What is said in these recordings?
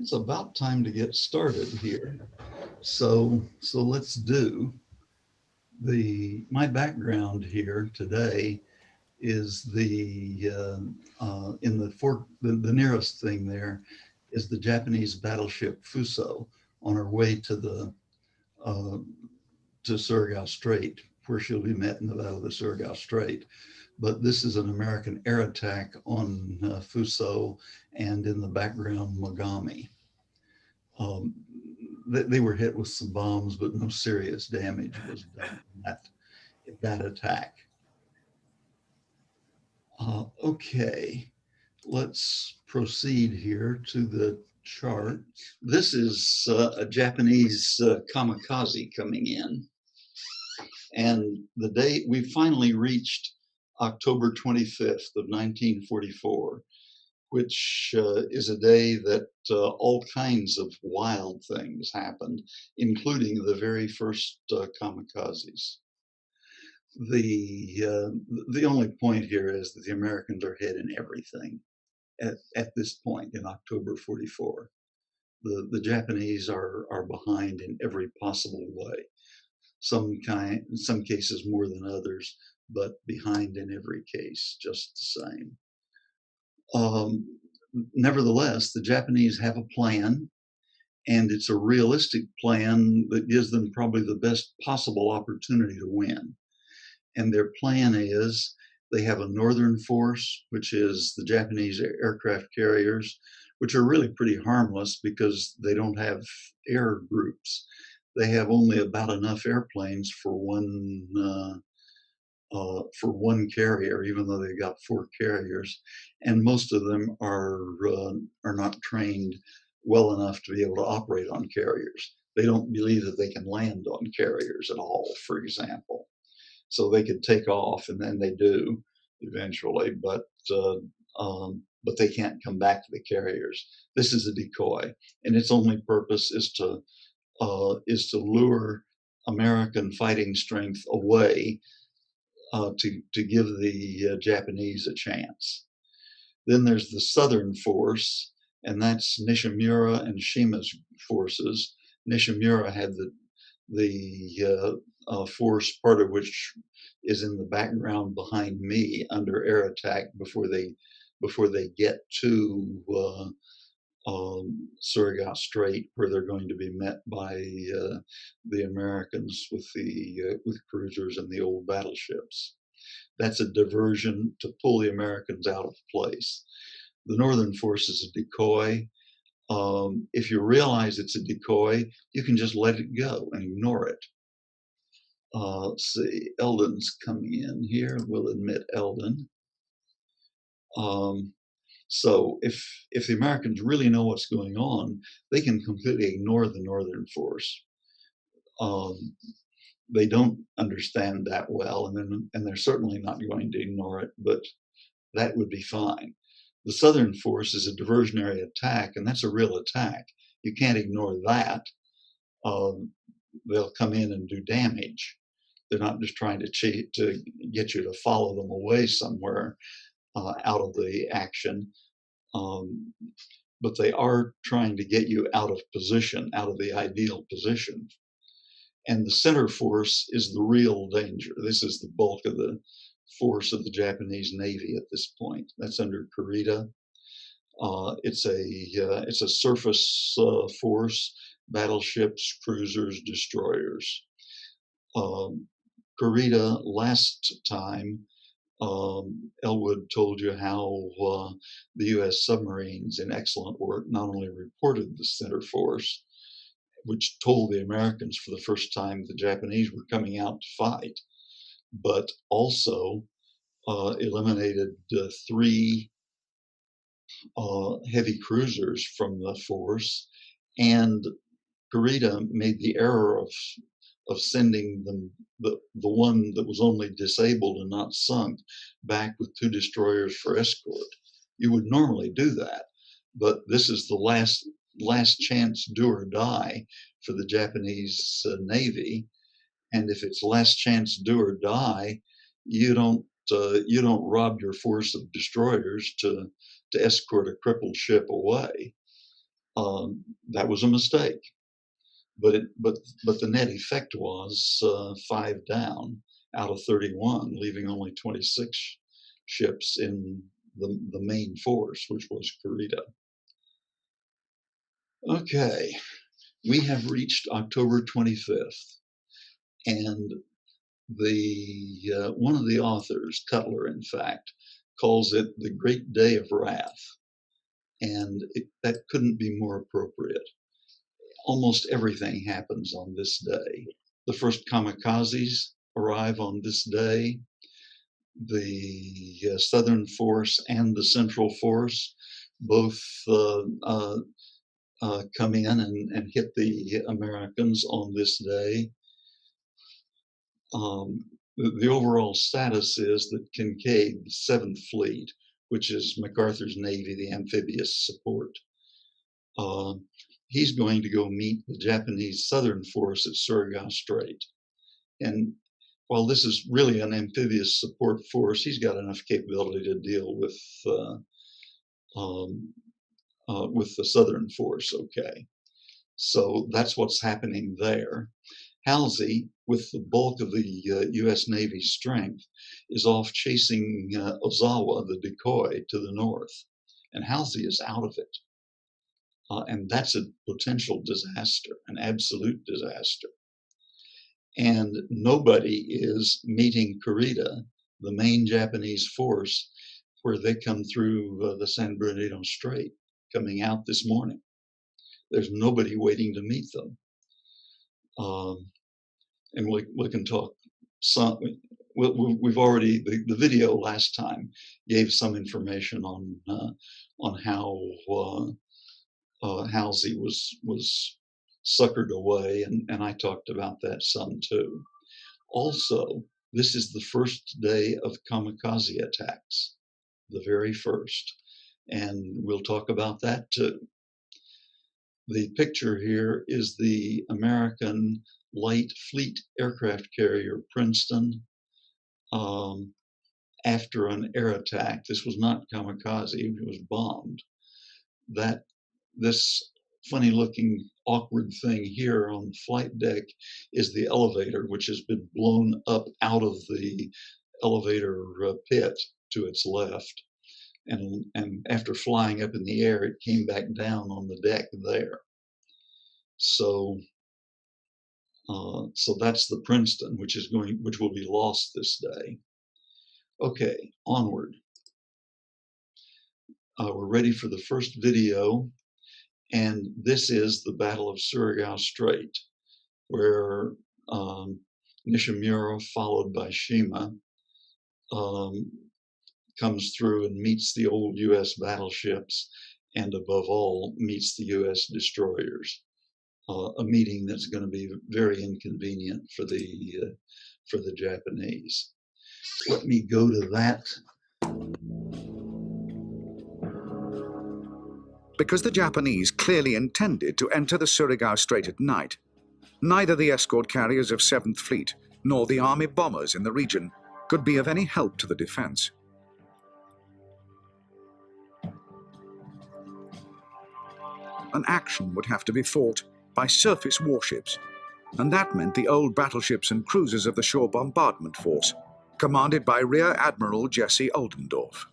It's about time to get started here. So let's do my background here today is in the nearest thing there is the Japanese battleship Fuso on her way uh, to Surigao Strait, where she'll be met in the Battle of the Surigao Strait. But this is an American air attack on Fuso, and in the background Mogami. Um, they were hit with some bombs, but no serious damage was done in that attack. Okay, let's proceed here to the chart. This is a Japanese kamikaze coming in, and the date we finally reached October 25th of 1944, which is a day that all kinds of wild things happened, including the very first kamikazes. The only point here is that the Americans are ahead in everything at this point in October 44. The Japanese are behind in every possible way. In some cases more than others, but behind in every case, just the same. Nevertheless, the Japanese have a plan, and it's a realistic plan that gives them probably the best possible opportunity to win. And their plan is they have a northern force, which is the Japanese aircraft carriers, which are really pretty harmless because they don't have air groups. They have only about enough airplanes for one carrier, even though they've got four carriers, and most of them are not trained well enough to be able to operate on carriers. They don't believe that they can land on carriers at all, for example. So they could take off, and then they do eventually, but they can't come back to the carriers. This is a decoy, and its only purpose is to lure American fighting strength away to give the Japanese a chance. Then there's the southern force, and that's Nishimura and Shima's forces. Nishimura had the force, part of which is in the background behind me under air attack before they get to Surigao Strait, where they're going to be met by the Americans with cruisers and the old battleships. That's a diversion to pull the Americans out of place. The northern force is a decoy. If you realize it's a decoy, you can just let it go and ignore it. Let's see, Eldon's coming in here. We'll admit Eldon. So if the Americans really know what's going on, they can completely ignore the northern force. They don't understand that well, and they're certainly not going to ignore it, but that would be fine. The southern force is a diversionary attack, and that's a real attack. You can't ignore that. They'll come in and do damage. They're not just trying to cheat to get you to follow them away somewhere out of the action. But they are trying to get you out of position, out of the ideal position. And the center force is the real danger. This is the bulk of the force of the Japanese Navy at this point. That's under Kurita. It's a surface force, battleships, cruisers, destroyers. Kurita, last time, Elwood told you how the U.S. submarines in excellent work not only reported the center force, which told the Americans for the first time the Japanese were coming out to fight, but also eliminated three heavy cruisers from the force, and Kurita made the error of sending them the one that was only disabled and not sunk back with two destroyers for escort. You would normally do that, but this is the last chance, do or die, for the Japanese Navy. And if it's last chance, do or die, you don't rob your force of destroyers to escort a crippled ship away. That was a mistake. But the net effect was 5 down out of 31, leaving only 26 ships in the main force, which was Kurita. Okay, we have reached October 25th, and the one of the authors, Cutler, in fact, calls it the Great Day of Wrath, and that couldn't be more appropriate. Almost everything happens on this day. The first kamikazes arrive on this day. The Southern Force and the Central Force both come in and hit the Americans on this day. The overall status is that Kincaid, the 7th Fleet, which is MacArthur's Navy, the amphibious support, he's going to go meet the Japanese Southern Force at Surigao Strait. And while this is really an amphibious support force, he's got enough capability to deal with the Southern Force, okay. So that's what's happening there. Halsey, with the bulk of the U.S. Navy strength, is off chasing Ozawa, the decoy, to the north. And Halsey is out of it. And that's a potential disaster, an absolute disaster. And nobody is meeting Kurita, the main Japanese force, where they come through the San Bernardino Strait, coming out this morning. There's nobody waiting to meet them. And we can talk some. We've already the video last time gave some information on how Halsey was suckered away, and I talked about that some too. Also, this is the first day of kamikaze attacks, the very first, and we'll talk about that too. The picture here is the American light fleet aircraft carrier Princeton after an air attack. This was not kamikaze, it was bombed. This funny looking awkward thing here on the flight deck is the elevator, which has been blown up out of the elevator pit to its left. And after flying up in the air, it came back down on the deck there. So that's the Princeton, which will be lost this day. Okay, onward. We're ready for the first video, and this is the Battle of Surigao Strait, where Nishimura, followed by Shima, comes through and meets the old U.S. battleships, and above all, meets the U.S. destroyers. A meeting that's going to be very inconvenient for the Japanese. Let me go to that. Because the Japanese clearly intended to enter the Surigao Strait at night, neither the escort carriers of 7th Fleet nor the army bombers in the region could be of any help to the defense. An action would have to be fought by surface warships, and that meant the old battleships and cruisers of the Shore Bombardment Force, commanded by Rear Admiral Jesse Oldendorf.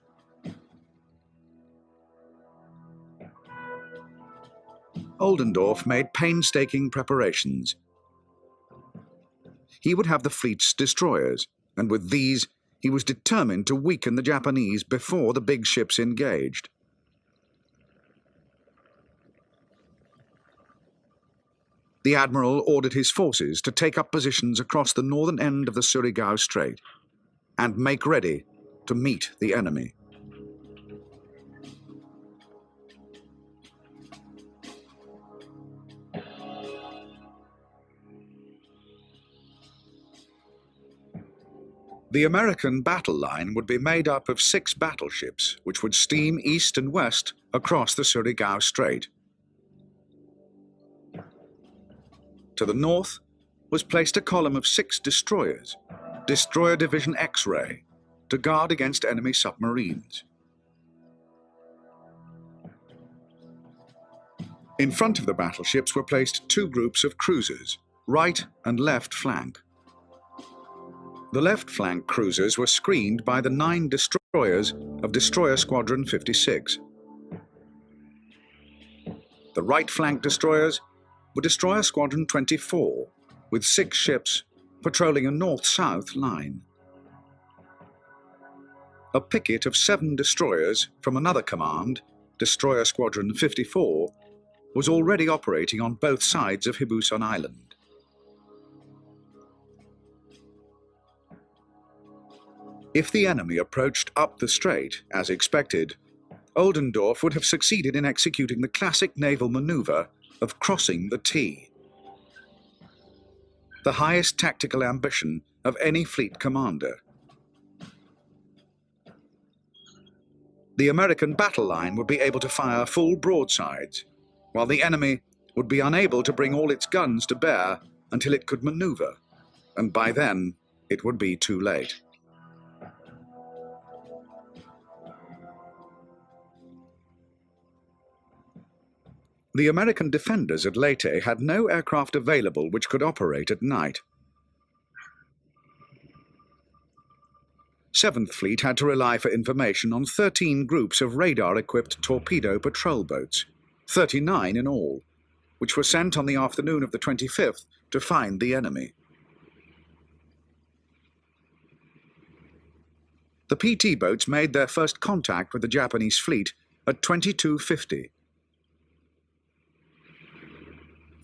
Oldendorf made painstaking preparations. He would have the fleet's destroyers, and with these, he was determined to weaken the Japanese before the big ships engaged. The admiral ordered his forces to take up positions across the northern end of the Surigao Strait and make ready to meet the enemy. The American battle line would be made up of 6 battleships, which would steam east and west across the Surigao Strait. To the north was placed a column of 6 destroyers, Destroyer Division X-Ray, to guard against enemy submarines. In front of the battleships were placed two groups of cruisers, right and left flank. The left flank cruisers were screened by the 9 destroyers of Destroyer Squadron 56. The right flank destroyers were Destroyer Squadron 24, with 6 ships patrolling a north-south line. A picket of 7 destroyers from another command, Destroyer Squadron 54, was already operating on both sides of Hibusan Island. If the enemy approached up the strait, as expected, Oldendorf would have succeeded in executing the classic naval maneuver of crossing the T, the highest tactical ambition of any fleet commander. The American battle line would be able to fire full broadsides, while the enemy would be unable to bring all its guns to bear until it could maneuver, and by then it would be too late. The American defenders at Leyte had no aircraft available which could operate at night. 7th Fleet had to rely for information on 13 groups of radar-equipped torpedo patrol boats, 39 in all, which were sent on the afternoon of the 25th to find the enemy. The PT boats made their first contact with the Japanese fleet at 22:50.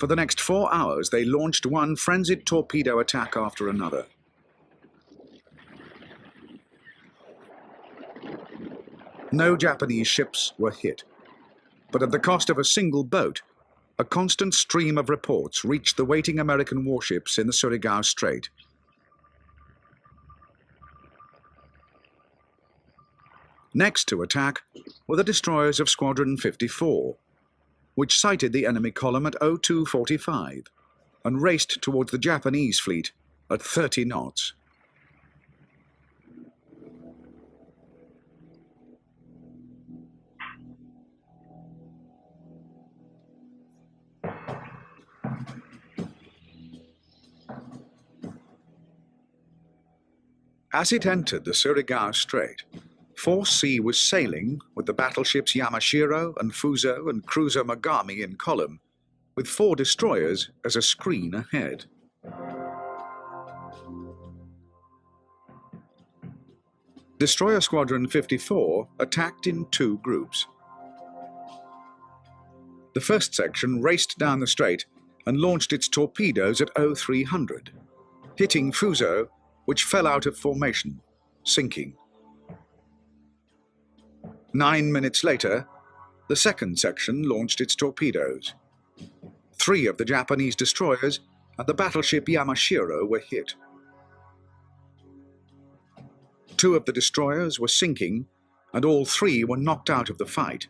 For the next 4 hours, they launched one frenzied torpedo attack after another. No Japanese ships were hit, but at the cost of a single boat, a constant stream of reports reached the waiting American warships in the Surigao Strait. Next to attack were the destroyers of Squadron 54, which sighted the enemy column at 02:45 and raced towards the Japanese fleet at 30 knots. As it entered the Surigao Strait, Force C was sailing with the battleships Yamashiro and Fuso and cruiser Mogami in column, with 4 destroyers as a screen ahead. Destroyer Squadron 54 attacked in 2 groups. The first section raced down the strait and launched its torpedoes at 0300, hitting Fuso, which fell out of formation, sinking. 9 minutes later, the second section launched its torpedoes. 3 of the Japanese destroyers and the battleship Yamashiro were hit. 2 of the destroyers were sinking, and all 3 were knocked out of the fight.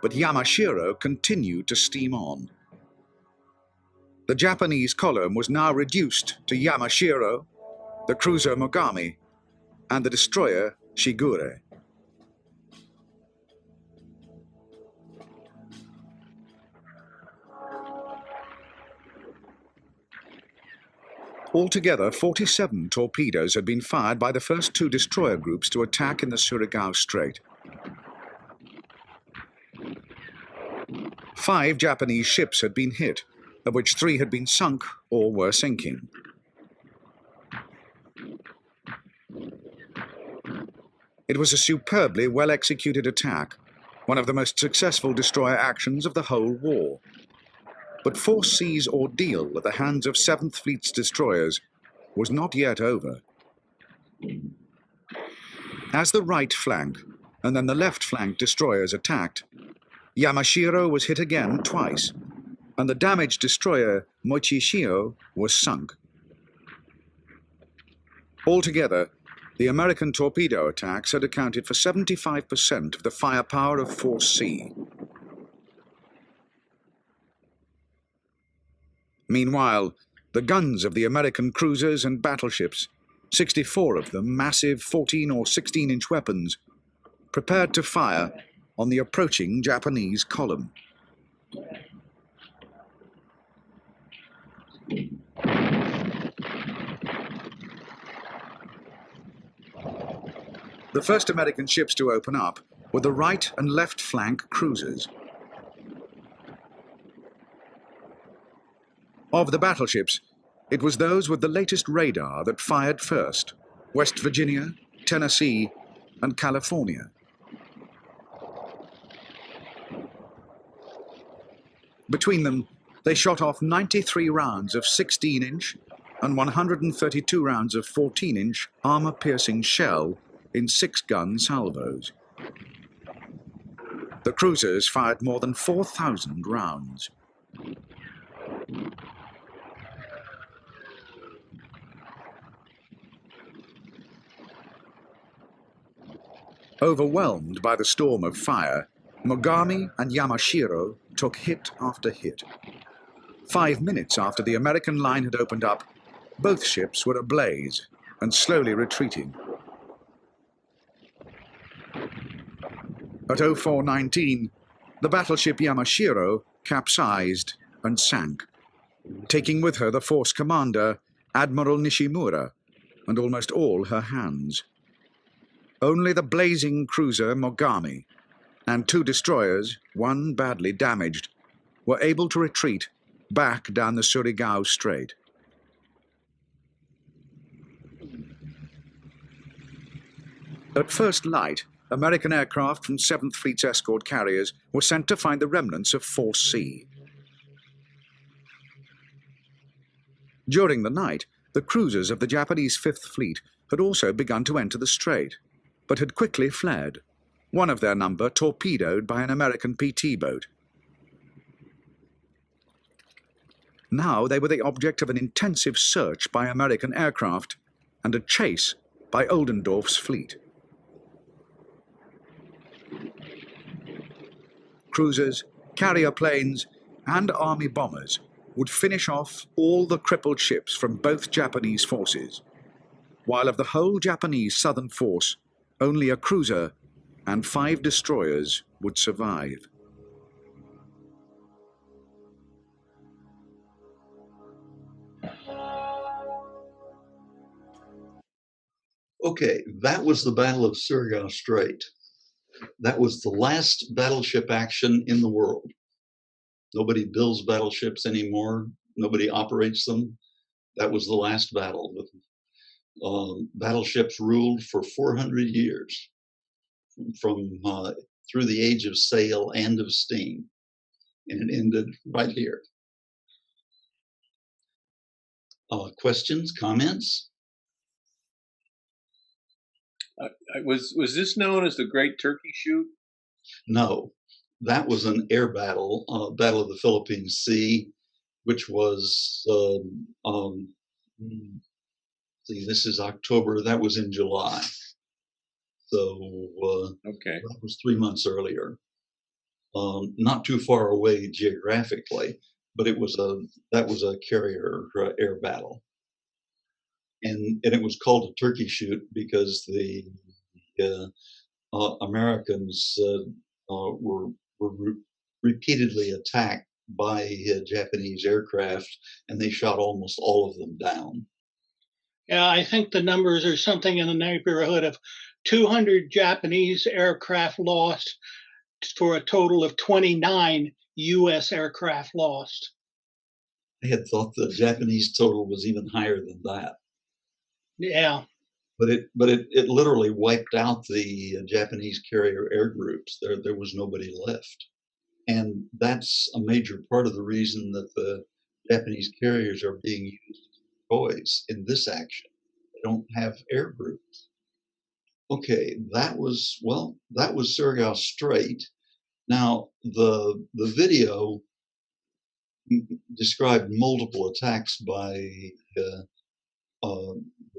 But Yamashiro continued to steam on. The Japanese column was now reduced to Yamashiro, the cruiser Mogami, and the destroyer Shigure. Altogether, 47 torpedoes had been fired by the first 2 destroyer groups to attack in the Surigao Strait. 5 Japanese ships had been hit, of which 3 had been sunk or were sinking. It was a superbly well-executed attack, one of the most successful destroyer actions of the whole war. But Force C's ordeal at the hands of 7th Fleet's destroyers was not yet over. As the right flank and then the left flank destroyers attacked, Yamashiro was hit again twice, and the damaged destroyer Mochishio was sunk. Altogether, the American torpedo attacks had accounted for 75% of the firepower of Force C. Meanwhile, the guns of the American cruisers and battleships, 64 of them massive 14 or 16-inch weapons, prepared to fire on the approaching Japanese column. The first American ships to open up were the right and left flank cruisers. Of the battleships, it was those with the latest radar that fired first: West Virginia, Tennessee, and California. Between them, they shot off 93 rounds of 16-inch and 132 rounds of 14-inch armor-piercing shell in 6-gun salvos. The cruisers fired more than 4,000 rounds. Overwhelmed by the storm of fire, Mogami and Yamashiro took hit after hit. 5 minutes after the American line had opened up, both ships were ablaze and slowly retreating. At 04:19, the battleship Yamashiro capsized and sank, taking with her the force commander, Admiral Nishimura, and almost all her hands. Only the blazing cruiser Mogami and 2 destroyers, one badly damaged, were able to retreat back down the Surigao Strait. At first light, American aircraft from 7th Fleet's escort carriers were sent to find the remnants of Force C. During the night, the cruisers of the Japanese 5th Fleet had also begun to enter the strait, but had quickly fled, one of their number torpedoed by an American PT boat. Now they were the object of an intensive search by American aircraft and a chase by Oldendorf's fleet. Cruisers, carrier planes, and army bombers would finish off all the crippled ships from both Japanese forces, while of the whole Japanese southern force, only a cruiser and 5 destroyers would survive. Okay, that was the Battle of Surigao Strait. That was the last battleship action in the world. Nobody builds battleships anymore. Nobody operates them. That was the last battle. Battleships ruled for 400 years, from through the age of sail and of steam, and it ended right here. Questions, comments? Was this known as the Great Turkey Shoot? No, that was an air battle, Battle of the Philippine Sea, which was, see, this is October, that was in July. So Okay. that was 3 months earlier. Not too far away geographically, but that was a carrier air battle. And it was called a turkey shoot because the Americans were repeatedly attacked by Japanese aircraft, and they shot almost all of them down. Yeah, I think the numbers are something in the neighborhood of 200 Japanese aircraft lost for a total of 29 U.S. aircraft lost. I had thought the Japanese total was even higher than that. Yeah. But it literally wiped out the Japanese carrier air groups. There was nobody left. And that's a major part of the reason that the Japanese carriers are being used as toys in this action. They don't have air groups. Okay, that was Surigao Strait. Now, the video described multiple attacks by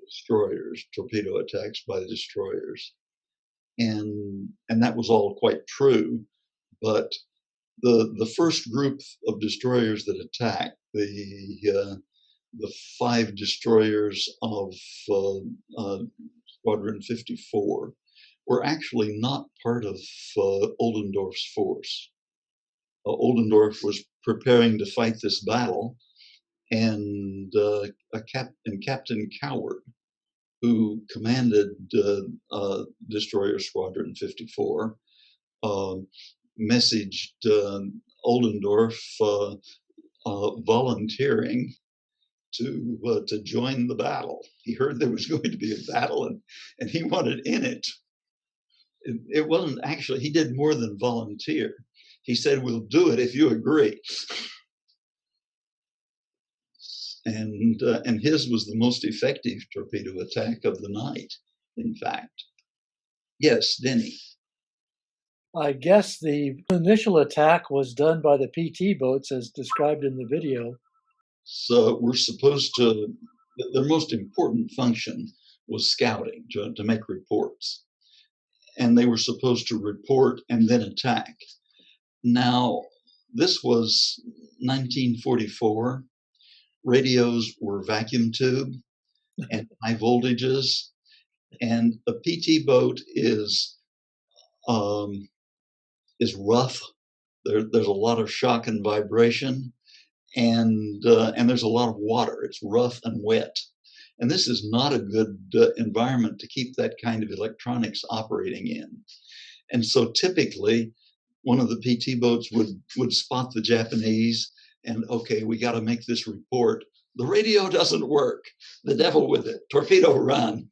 destroyers, torpedo attacks by the destroyers, and that was all quite true. But the first group of destroyers that attacked, the 5 destroyers of Squadron 54, were actually not part of Oldendorf's force. Oldendorf was preparing to fight this battle, and Captain Coward, who commanded Destroyer Squadron 54, messaged Oldendorf volunteering to join the battle. He heard there was going to be a battle, and he wanted in it. It wasn't actually, he did more than volunteer. He said, "We'll do it if you agree." And his was the most effective torpedo attack of the night, in fact. Yes, Denny. I guess the initial attack was done by the PT boats as described in the video. So we're supposed to, their most important function was scouting, to make reports. And they were supposed to report and then attack. Now, this was 1944. Radios were vacuum tube and high voltages. And a PT boat is rough. There's a lot of shock and vibration, and there's a lot of water. It's rough and wet, and this is not a good environment to keep that kind of electronics operating in. And so typically, one of the PT boats would spot the Japanese, and okay, we got to make this report. The radio doesn't work. The devil with it. Torpedo run.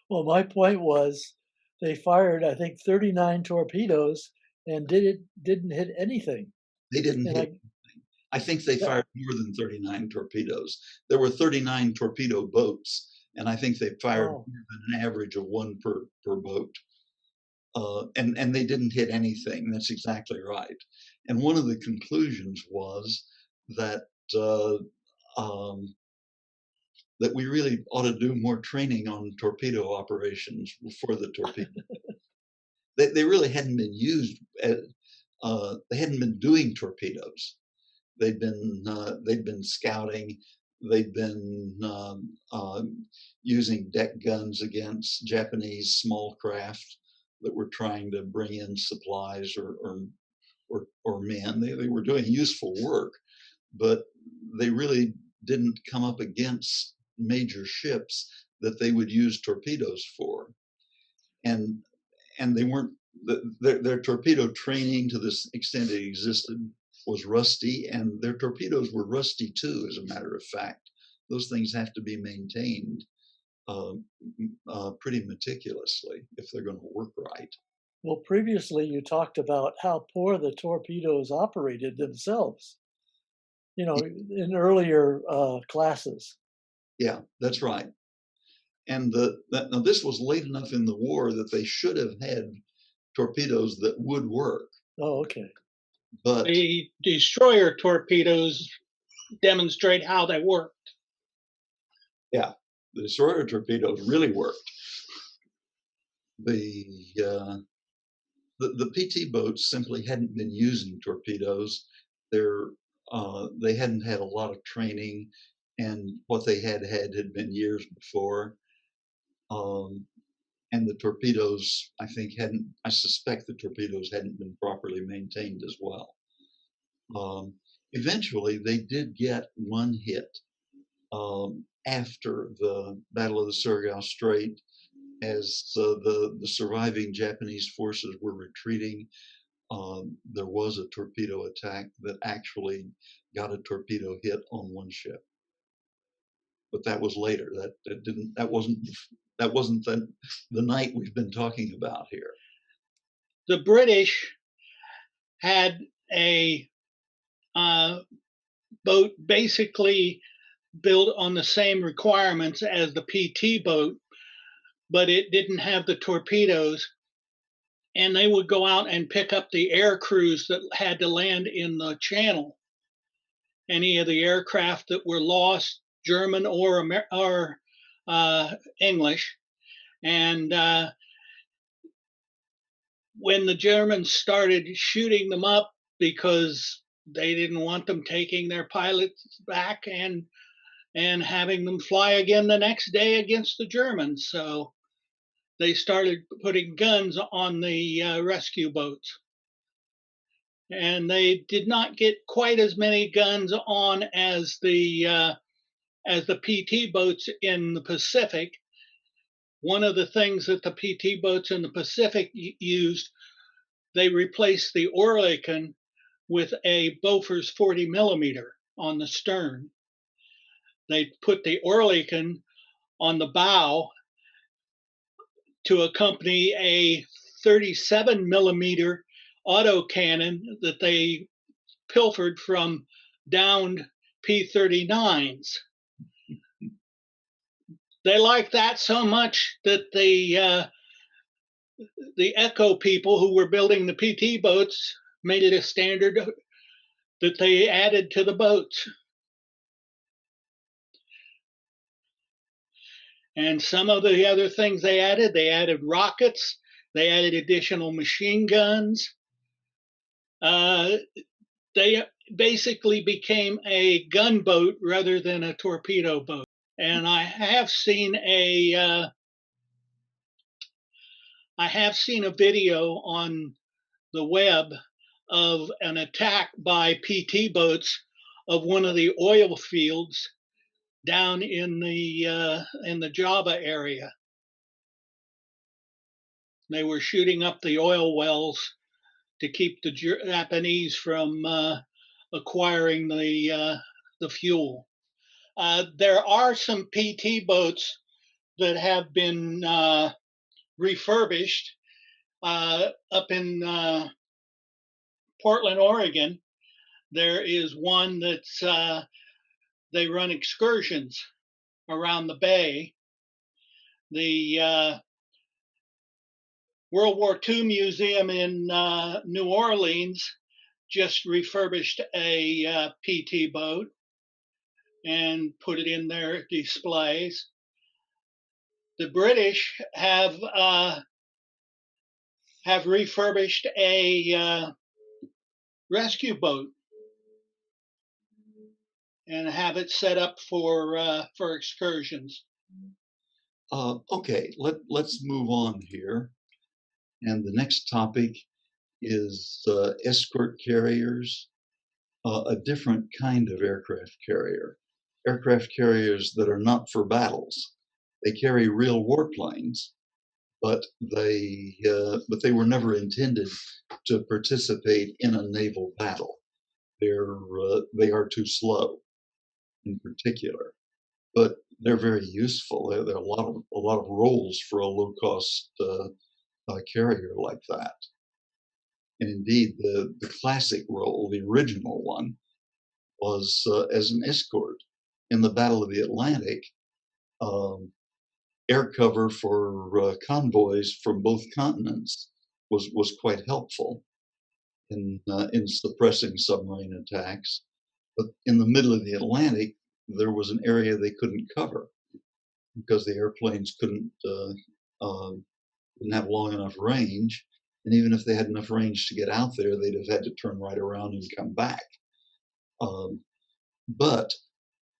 Well, my point was they fired, I think, 39 torpedoes and didn't hit anything. They didn't hit anything. I think they fired more than 39 torpedoes. There were 39 torpedo boats, and I think they fired more than an average of one per boat. And they didn't hit anything. That's exactly right. And one of the conclusions was that that we really ought to do more training on torpedo operations for the torpedo. They really hadn't been used. They hadn't been doing torpedoes. They'd been scouting. They'd been using deck guns against Japanese small craft that were trying to bring in supplies or men. They were doing useful work, but they really didn't come up against major ships that they would use torpedoes for. And they weren't, their torpedo training, to this extent it existed, was rusty, and their torpedoes were rusty too, as a matter of fact. Those things have to be maintained pretty meticulously if they're going to work right. Well, previously you talked about how poor the torpedoes operated themselves, in earlier classes. Yeah, that's right. And now this was late enough in the war that they should have had torpedoes that would work. Oh, okay. But the destroyer torpedoes demonstrate how they worked. Yeah, the destroyer torpedoes really worked. The PT boats simply hadn't been using torpedoes. They hadn't had a lot of training, and what they had been years before. And the torpedoes, I suspect the torpedoes hadn't been properly maintained as well. Eventually, they did get one hit after the Battle of the Surigao Strait, as the surviving Japanese forces were retreating. There was a torpedo attack that actually got a torpedo hit on one ship, but that was later. That wasn't the night we've been talking about here. The British had a boat basically built on the same requirements as the PT boat, but it didn't have the torpedoes. And they would go out and pick up the air crews that had to land in the channel. Any of the aircraft that were lost, German or English. And when the Germans started shooting them up because they didn't want them taking their pilots back and having them fly again the next day against the Germans. So they started putting guns on the rescue boats. and they did not get quite as many guns on as the PT boats in the Pacific. One of the things that the PT boats in the Pacific used, they replaced the Oerlikon with a Bofors 40 millimeter on the stern. They put the Oerlikon on the bow to accompany a 37 millimeter autocannon that they pilfered from downed P-39s. They liked that so much that the Echo people who were building the PT boats made it a standard that they added to the boats. And some of the other things they added rockets, they added additional machine guns. They basically became a gunboat rather than a torpedo boat. And I have seen a video on the web of an attack by PT boats of one of the oil fields down in the Java area. They were shooting up the oil wells to keep the Japanese from acquiring the fuel. There are some PT boats that have been refurbished up in Portland, Oregon. There is one that's they run excursions around the bay. The World War II Museum in New Orleans just refurbished a PT boat and put it in their displays. The British have refurbished a rescue boat and have it set up for excursions. Okay, let's move on here. And the next topic is escort carriers, a different kind of aircraft carrier. Aircraft carriers that are not for battles. They carry real warplanes, but they were never intended to participate in a naval battle. They are too slow, in particular, but they're very useful. There are a lot of roles for a low-cost carrier like that. And indeed, the classic role, the original one, was as an escort in the Battle of the Atlantic. Air cover for convoys from both continents was quite helpful in suppressing submarine attacks. But in the middle of the Atlantic, there was an area they couldn't cover because the airplanes didn't have long enough range. And even if they had enough range to get out there, they'd have had to turn right around and come back. But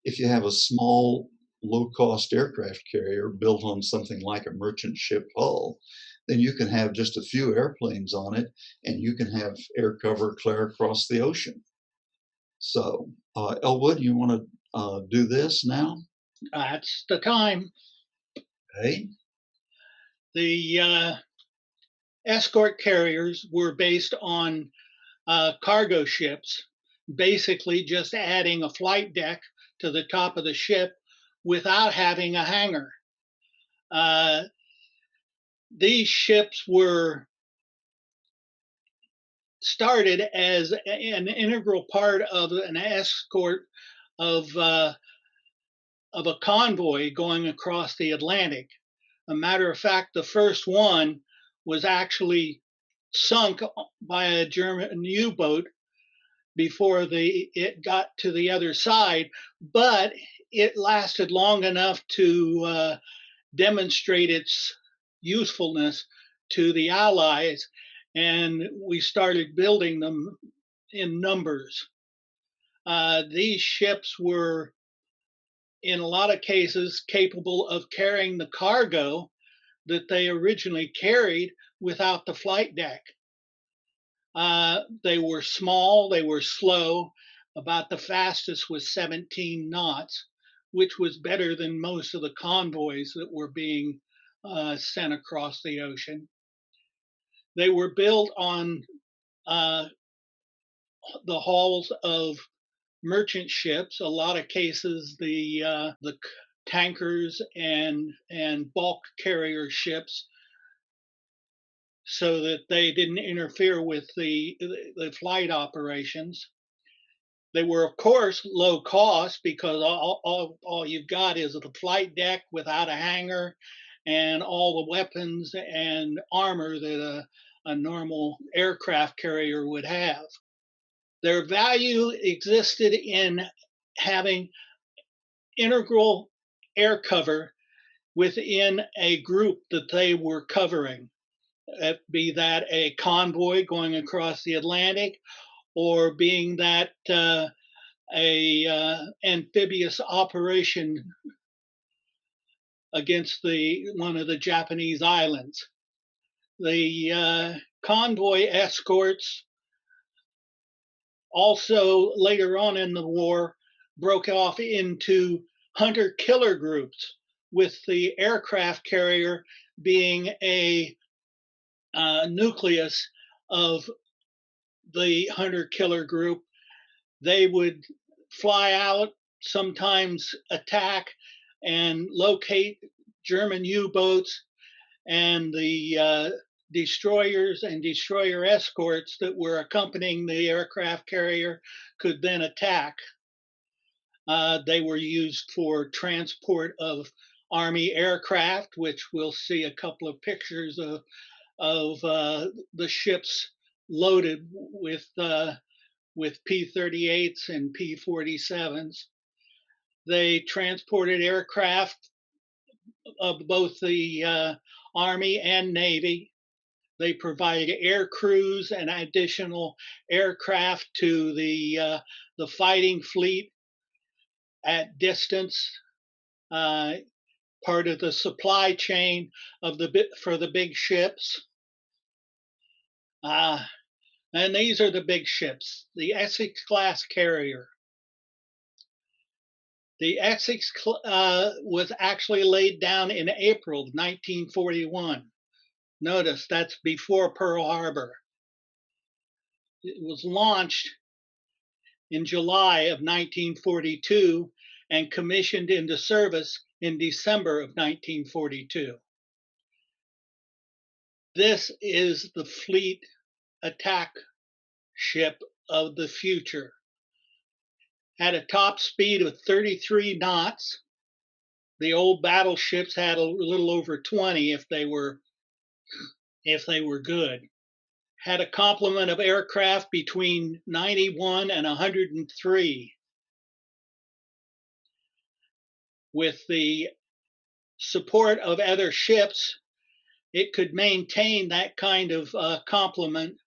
if you have a small, low-cost aircraft carrier built on something like a merchant ship hull, then you can have just a few airplanes on it, and you can have air cover clear across the ocean. So, Elwood, you want to do this now? That's the time. Okay. The escort carriers were based on cargo ships, basically just adding a flight deck to the top of the ship without having a hangar. These ships were started as an integral part of an escort of a convoy going across the Atlantic. A matter of fact, the first one was actually sunk by a German U-boat before it got to the other side, but it lasted long enough to demonstrate its usefulness to the Allies, and we started building them in numbers. These ships were, in a lot of cases, capable of carrying the cargo that they originally carried without the flight deck. They were small, they were slow. About the fastest was 17 knots, which was better than most of the convoys that were being sent across the ocean. They were built on uh, the hulls of merchant ships. A lot of cases, the tankers and bulk carrier ships, so that they didn't interfere with the flight operations. They were, of course, low cost because all you've got is the flight deck without a hangar and all the weapons and armor that a normal aircraft carrier would have. Their value existed in having integral air cover within a group that they were covering, be that a convoy going across the Atlantic, or being that a amphibious operation against one of the Japanese islands. The convoy escorts also later on in the war broke off into hunter-killer groups, with the aircraft carrier being a nucleus of the hunter-killer group. They would fly out, sometimes attack and locate German U-boats, and the destroyers and destroyer escorts that were accompanying the aircraft carrier could then attack. They were used for transport of Army aircraft, which we'll see a couple of pictures of the ships loaded with P-38s and P-47s. They transported aircraft of both the Army and Navy. They provided air crews and additional aircraft to the fighting fleet at distance, part of the supply chain for the big ships. And these are the big ships. The Essex class carrier. The Essex was actually laid down in April 1941. Notice that's before Pearl Harbor. It was launched in July of 1942 and commissioned into service in December of 1942. This is the fleet attack ship of the future. Had a top speed of 33 knots. The old battleships had a little over 20 if they were good. Had a complement of aircraft between 91 and 103. With the support of other ships, it could maintain that kind of complement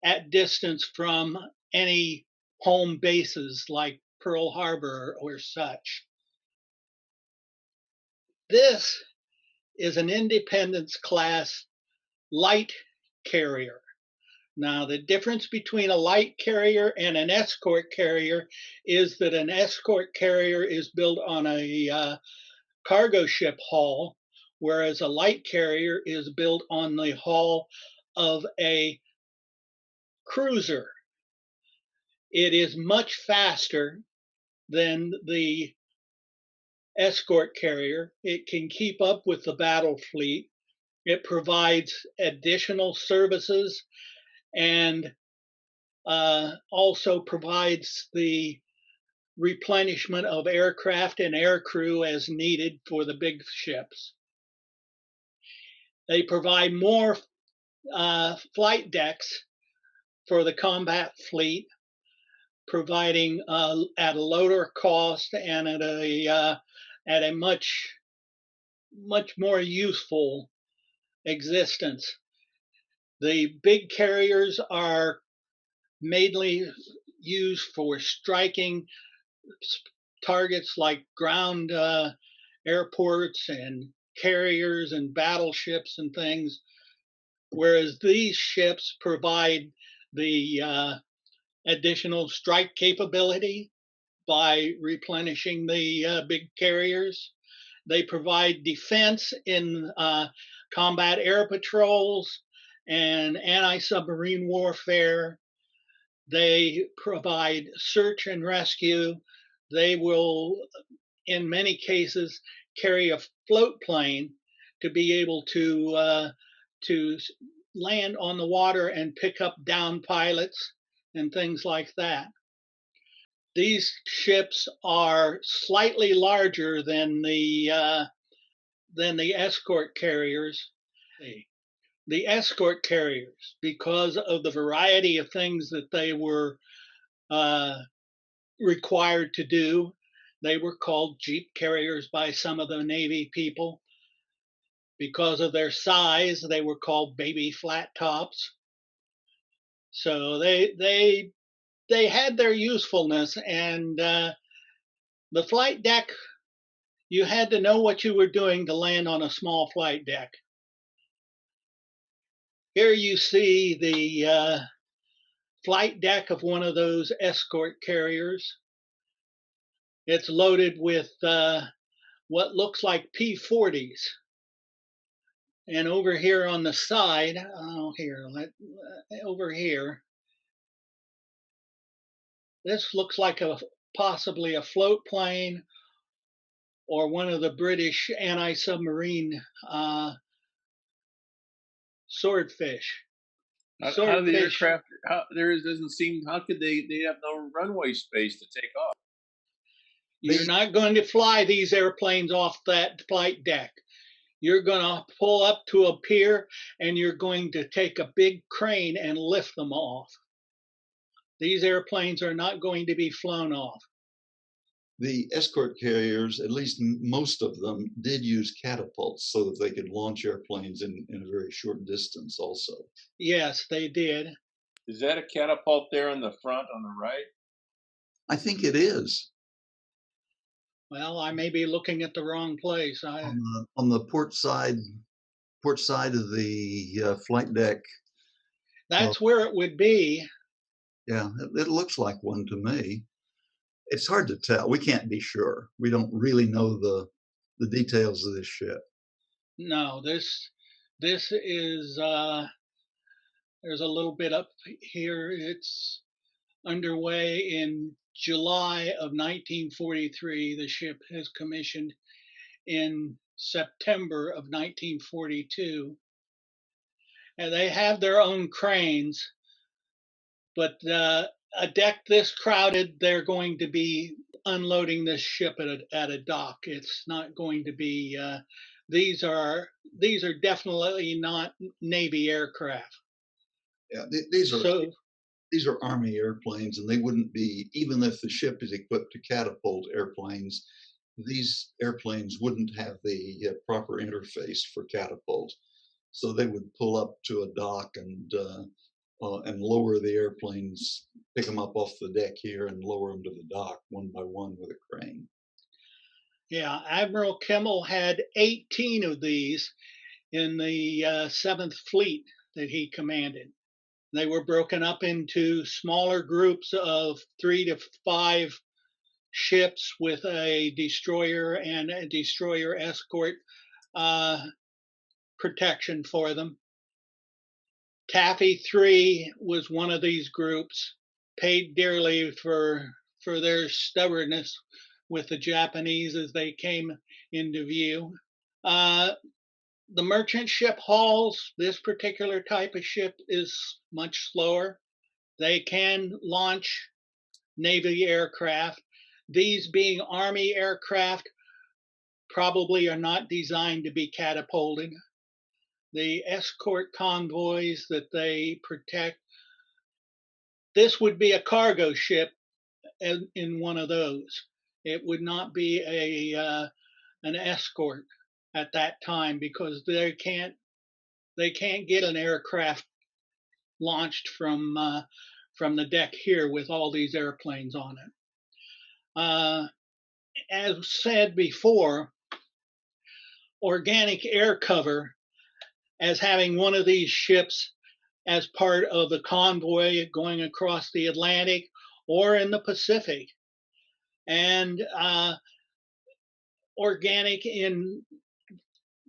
at distance from any home bases like Pearl Harbor or such. This is an Independence class light carrier. Now, the difference between a light carrier and an escort carrier is that an escort carrier is built on a cargo ship hull, whereas a light carrier is built on the hull of a cruiser. It is much faster than the escort carrier. It can keep up with the battle fleet. It provides additional services and also provides the replenishment of aircraft and aircrew as needed for the big ships. They provide more flight decks for the combat fleet, providing at a lower cost and at a much more useful existence. The big carriers are mainly used for striking targets like ground airports and carriers and battleships and things. whereas these ships provide the additional strike capability by replenishing the big carriers. They provide defense in combat air patrols and anti-submarine warfare. They provide search and rescue. They will, in many cases, carry a float plane to be able to land on the water and pick up down pilots and things like that. These ships are slightly larger than the escort carriers. The escort carriers, because of the variety of things that they were required to do, they were called jeep carriers by some of the Navy people. Because of their size, they were called baby flat tops. So they had their usefulness, and the flight deck, you had to know what you were doing to land on a small flight deck. Here you see the flight deck of one of those escort carriers. It's loaded with what looks like P-40s. And over here on the side, over here, this looks like possibly a float plane or one of the British anti-submarine swordfish. How do the aircraft? Doesn't seem. How could they have no runway space to take off? You're not going to fly these airplanes off that flight deck. You're going to pull up to a pier and you're going to take a big crane and lift them off. These airplanes are not going to be flown off. The escort carriers, at least most of them, did use catapults so that they could launch airplanes in a very short distance also. Yes, they did. Is that a catapult there on the front on the right? I think it is. Well, I may be looking at the wrong place. On the port side of the flight deck. That's where it would be. Yeah, it looks like one to me. It's hard to tell. We can't be sure. We don't really know the details of this ship. No, this is there's a little bit up here. It's underway in July of 1943. The ship has commissioned in September of 1942. And they have their own cranes, but a deck this crowded, they're going to be unloading this ship at a dock. It's not going to be. These are definitely not Navy aircraft. Yeah, these are Army airplanes, and they wouldn't be, even if the ship is equipped to catapult airplanes, these airplanes wouldn't have the proper interface for catapult. So they would pull up to a dock and lower the airplanes, pick them up off the deck here and lower them to the dock one by one with a crane. Yeah, Admiral Kimmel had 18 of these in the 7th Fleet that he commanded. They were broken up into smaller groups of 3 to 5 ships with a destroyer and a destroyer escort protection for them. Taffy 3 was one of these groups, paid dearly for their stubbornness with the Japanese as they came into view. The merchant ship hulls, this particular type of ship is much slower. They can launch Navy aircraft. These being Army aircraft probably are not designed to be catapulted. The escort convoys that they protect, this would be a cargo ship in one of those. It would not be an escort at that time because they can't get an aircraft launched from the deck here with all these airplanes on it. As said before, organic air cover as having one of these ships as part of the convoy going across the Atlantic or in the Pacific. And organic in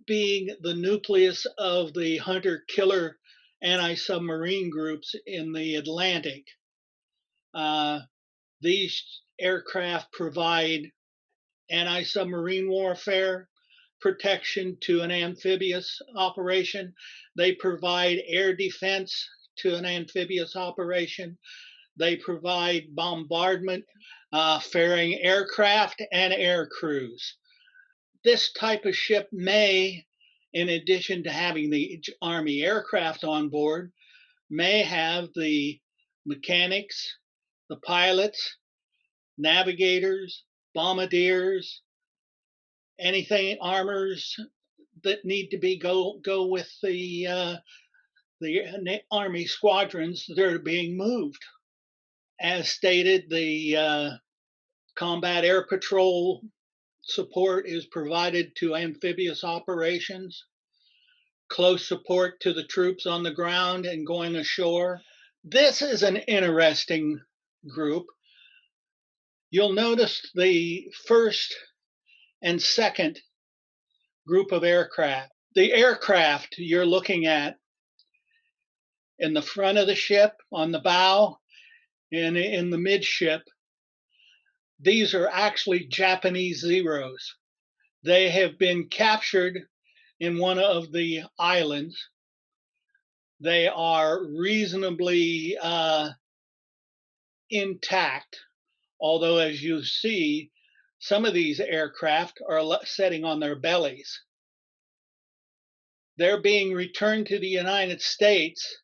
being the nucleus of the hunter-killer anti-submarine groups in the Atlantic. These aircraft provide anti-submarine warfare, protection to an amphibious operation. They provide air defense to an amphibious operation. They provide bombardment, ferrying aircraft and air crews. This type of ship may, in addition to having the Army aircraft on board, may have the mechanics, the pilots, navigators, bombardiers, anything armors that need to be go with the Army squadrons that are being moved. As stated, the combat air patrol support is provided to amphibious operations, close support to the troops on the ground and going ashore. This is an interesting group. You'll notice the first and second group of aircraft. The aircraft you're looking at in the front of the ship, on the bow, and in the midship, these are actually Japanese Zeros. They have been captured in one of the islands. They are reasonably intact, although as you see, some of these aircraft are sitting on their bellies. They're being returned to the United States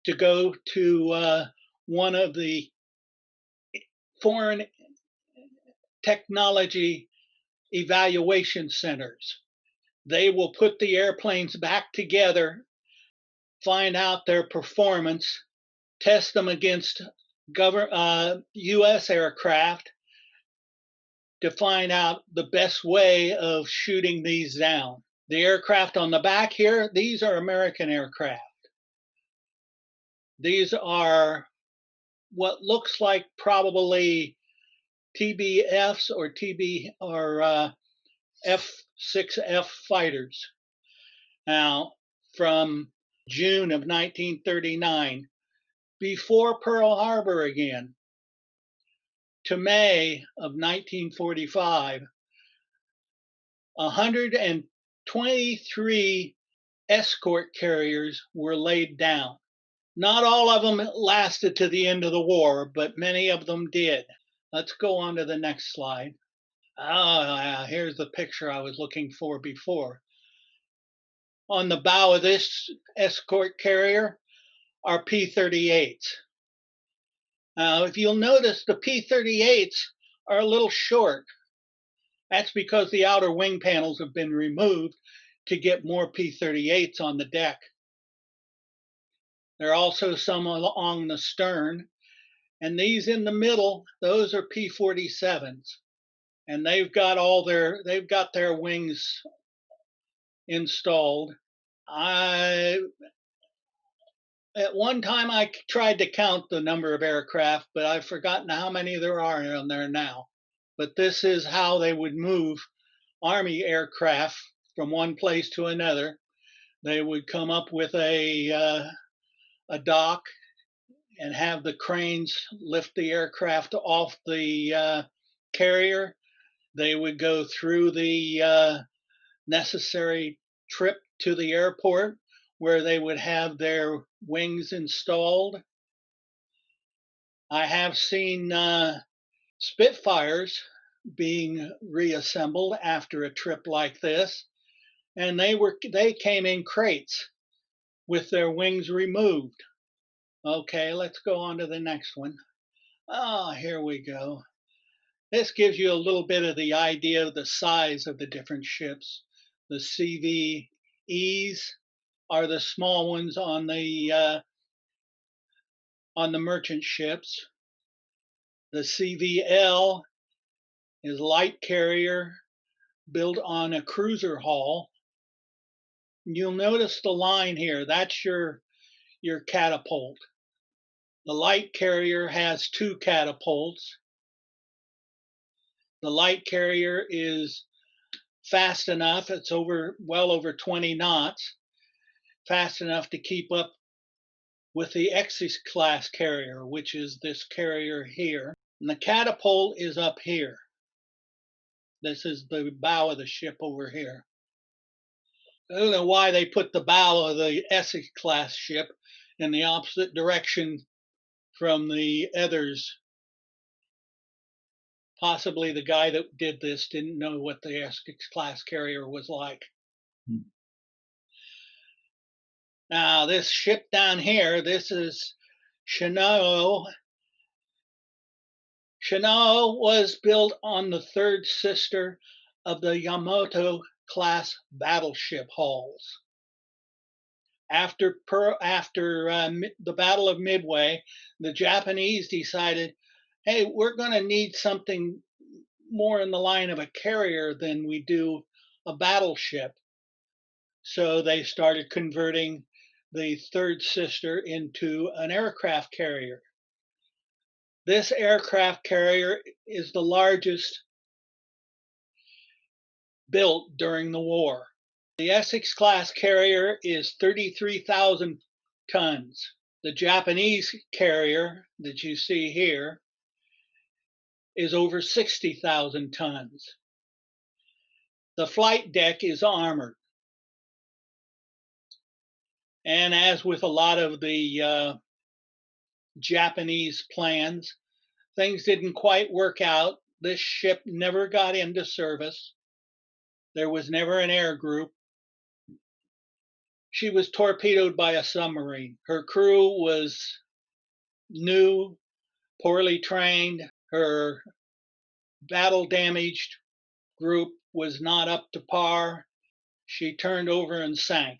to go to one of the foreign technology evaluation centers. They will put the airplanes back together, find out their performance, test them against U.S. aircraft to find out the best way of shooting these down. The aircraft on the back here, these are American aircraft. These are what looks like probably TBFs or F-6F fighters. Now, from June of 1939, before Pearl Harbor again, to May of 1945, 123 escort carriers were laid down. Not all of them lasted to the end of the war, but many of them did. Let's go on to the next slide. Here's the picture I was looking for before. On the bow of this escort carrier are P-38s. Now, if you'll notice, the P-38s are a little short. That's because the outer wing panels have been removed to get more P-38s on the deck. There are also some along the stern, and these in the middle, those are P-47s, and they've got their wings installed. At one time, I tried to count the number of aircraft, but I've forgotten how many there are on there now. But this is how they would move Army aircraft from one place to another. They would come up with a dock and have the cranes lift the aircraft off the carrier. They would go through the necessary trip to the airport where they would have their wings installed. I have seen Spitfires being reassembled after a trip like this, and they came in crates with their wings removed. Okay, let's go on to the next one. Here we go. This gives you a little bit of the idea of the size of the different ships. The CVEs are the small ones on the merchant ships. The CVL is light carrier built on a cruiser hull. You'll notice the line here. That's your catapult. The light carrier has 2 catapults. The light carrier is fast enough. It's well over 20 knots, fast enough to keep up with the Essex class carrier, which is this carrier here. And the catapult is up here. This is the bow of the ship over here. I don't know why they put the bow of the Essex class ship in the opposite direction from the others. Possibly the guy that did this didn't know what the Essex class carrier was like. Now, this ship down here, this is Chinook. Chinook was built on the 3rd sister of the Yamato class battleship hulls. After the Battle of Midway, the Japanese decided, hey, we're going to need something more in the line of a carrier than we do a battleship. So they started converting the 3rd sister into an aircraft carrier. This aircraft carrier is the largest built during the war. The Essex class carrier is 33,000 tons. The Japanese carrier that you see here is over 60,000 tons. The flight deck is armored. And as with a lot of the Japanese plans, things didn't quite work out. This ship never got into service. There was never an air group. She was torpedoed by a submarine. Her crew was new, poorly trained. Her battle damaged group was not up to par. She turned over and sank.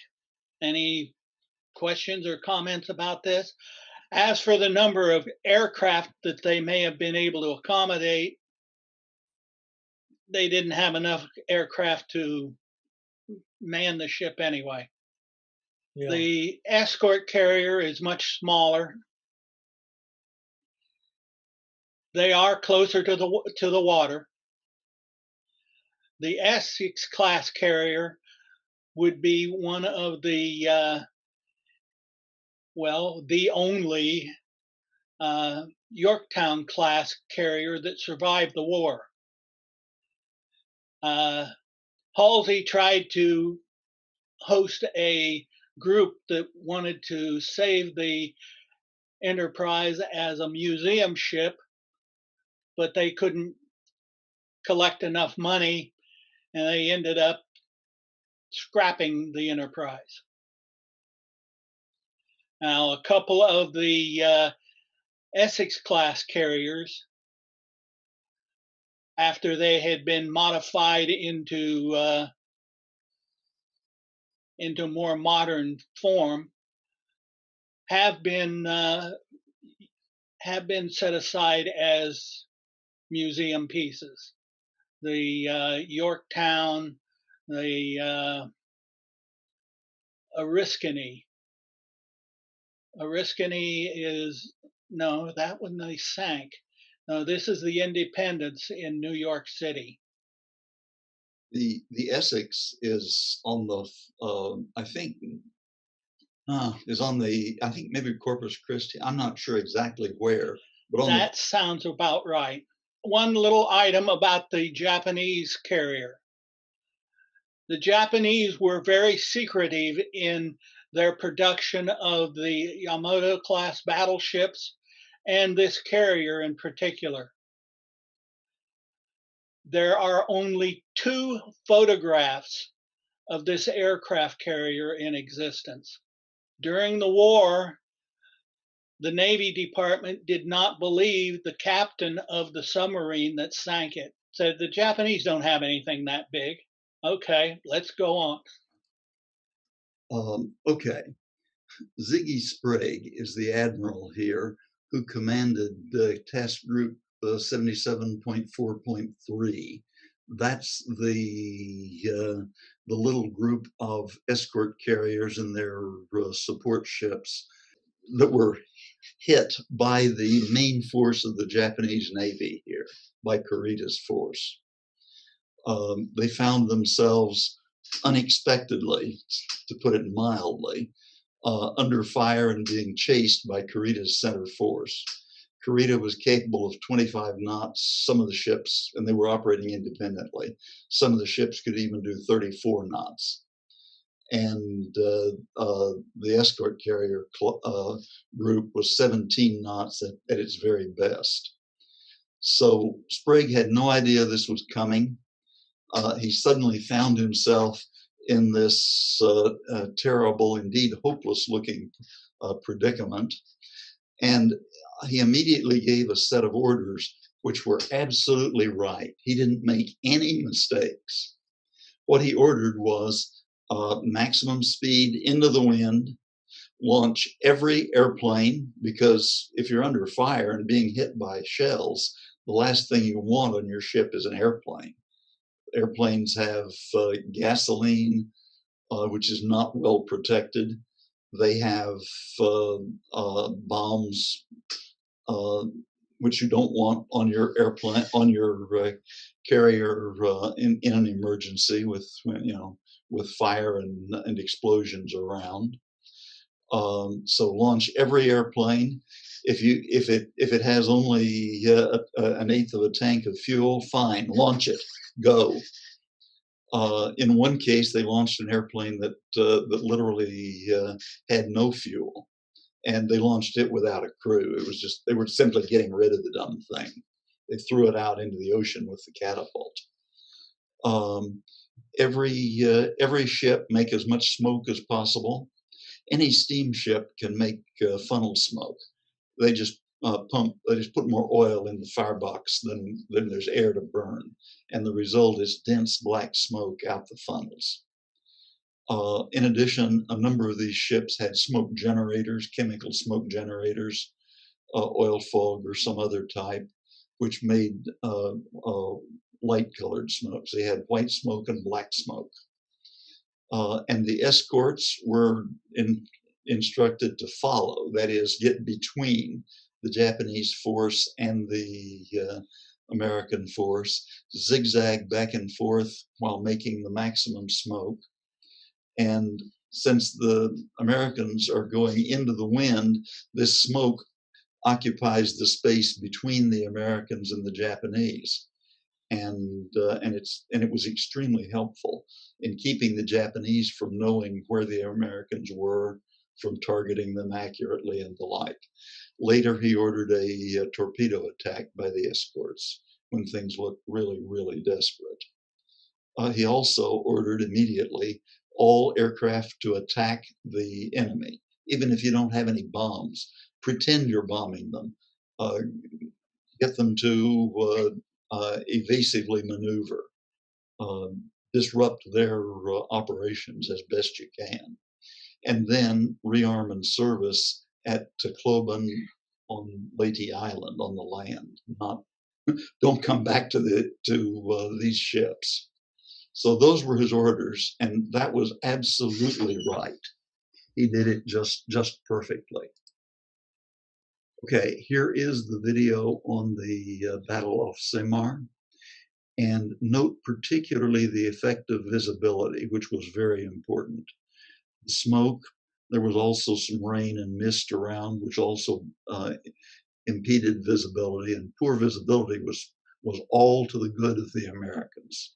Any questions or comments about this? As for the number of aircraft that they may have been able to accommodate, they didn't have enough aircraft to man the ship anyway. Yeah. The escort carrier is much smaller. They are closer to the water. The Essex class carrier would be one of the the only Yorktown class carrier that survived the war. Halsey tried to host a group that wanted to save the Enterprise as a museum ship, but they couldn't collect enough money, and they ended up scrapping the Enterprise. Now, a couple of the Essex class carriers, after they had been modified into more modern form, have been set aside as museum pieces. The Yorktown, the Oriskany. Oriskany is, no, that one they sank. No, this is the Independence in New York City. The Essex is on the, I think maybe Corpus Christi. I'm not sure exactly where. But that sounds about right. One little item about the Japanese carrier. The Japanese were very secretive in their production of the Yamato class battleships and this carrier in particular. There are only 2 photographs of this aircraft carrier in existence. During the war, the Navy Department did not believe the captain of the submarine that sank it. Said, the Japanese don't have anything that big. Okay, let's go on. Okay. Ziggy Sprague is the admiral here who commanded the task group 77.4.3 That's the little group of escort carriers and their support ships that were hit by the main force of the Japanese Navy here, by Kurita's force. They found themselves unexpectedly, to put it mildly, under fire and being chased by Kurita's center force. Kurita was capable of 25 knots. Some of the ships, and they were operating independently, some of the ships could even do 34 knots. And the escort carrier group was 17 knots at its very best. So Sprague had no idea this was coming. He suddenly found himself in this terrible, indeed hopeless-looking predicament. And he immediately gave a set of orders which were absolutely right. He didn't make any mistakes. What he ordered was maximum speed into the wind, launch every airplane, because if you're under fire and being hit by shells, the last thing you want on your ship is an airplane. Airplanes have gasoline, which is not well protected. They have bombs, which you don't want on your airplane, on your carrier in an emergency with, with fire and explosions around. So launch every airplane. If it has only an eighth of a tank of fuel, fine, launch it, go. In one case, they launched an airplane that literally had no fuel, and they launched it without a crew. It was just, they were simply getting rid of the dumb thing. They threw it out into the ocean with the catapult. Every ship make as much smoke as possible. Any steamship can make funnel smoke. They just put more oil in the firebox than there's air to burn. And the result is dense black smoke out the funnels. In addition, a number of these ships had smoke generators, chemical smoke generators, oil fog or some other type, which made light-colored smoke. So they had white smoke and black smoke. And the escorts were instructed to follow, that is, get between the Japanese force and the American force, zigzag back and forth while making the maximum smoke. And since the Americans are going into the wind, this smoke occupies the space between the Americans and the Japanese. And it was extremely helpful in keeping the Japanese from knowing where the Americans were, from targeting them accurately and the like. Later, he ordered a torpedo attack by the escorts when things looked really, really desperate. He also ordered immediately all aircraft to attack the enemy, even if you don't have any bombs. Pretend you're bombing them. Get them to evasively maneuver, disrupt their operations as best you can, and then rearm and service at Tacloban on Leyte Island on the land. Don't come back to these ships. So those were his orders, and that was absolutely right. He did it just perfectly. Okay, here is the video on the Battle off Samar. And note particularly the effect of visibility, which was very important. The smoke, there was also some rain and mist around, which also impeded visibility, and poor visibility was all to the good of the Americans.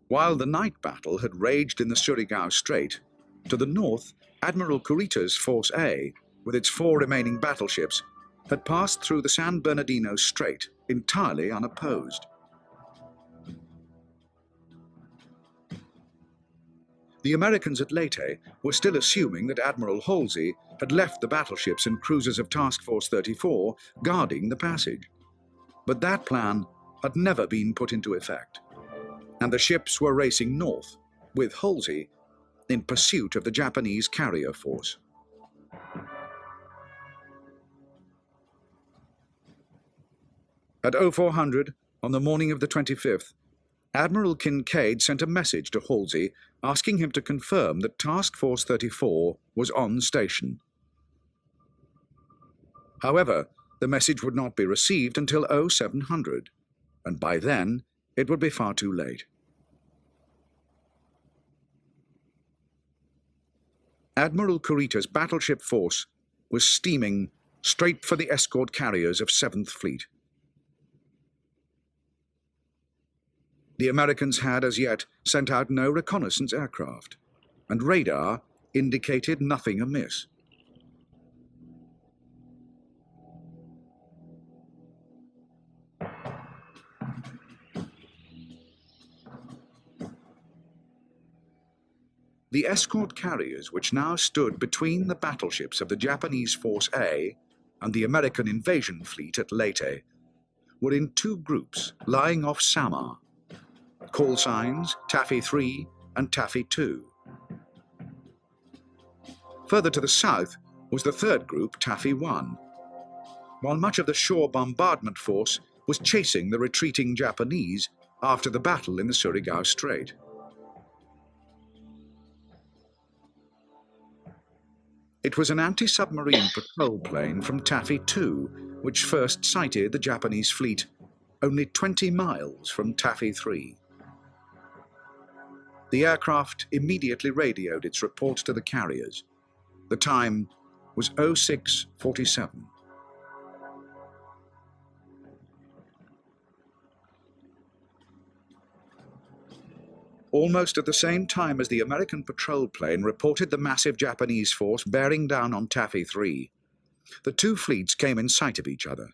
While the night battle had raged in the Surigao Strait, to the north, Admiral Kurita's Force A, with its 4 remaining battleships, had passed through the San Bernardino Strait entirely unopposed. The Americans at Leyte were still assuming that Admiral Halsey had left the battleships and cruisers of Task Force 34 guarding the passage. But that plan had never been put into effect, and the ships were racing north, with Halsey in pursuit of the Japanese carrier force. At 0400 on the morning of the 25th, Admiral Kincaid sent a message to Halsey asking him to confirm that Task Force 34 was on station. However, the message would not be received until 0700, and by then it would be far too late. Admiral Kurita's battleship force was steaming straight for the escort carriers of 7th Fleet. The Americans had as yet sent out no reconnaissance aircraft, and radar indicated nothing amiss. The escort carriers, which now stood between the battleships of the Japanese Force A and the American invasion fleet at Leyte, were in two groups lying off Samar. Call signs Taffy 3 and Taffy 2. Further to the south was the third group, Taffy 1, while much of the shore bombardment force was chasing the retreating Japanese after the battle in the Surigao Strait. It was an anti-submarine patrol plane from Taffy 2 which first sighted the Japanese fleet only 20 miles from Taffy 3. The aircraft immediately radioed its report to the carriers. The time was 06:47. Almost at the same time as the American patrol plane reported the massive Japanese force bearing down on Taffy 3, the two fleets came in sight of each other.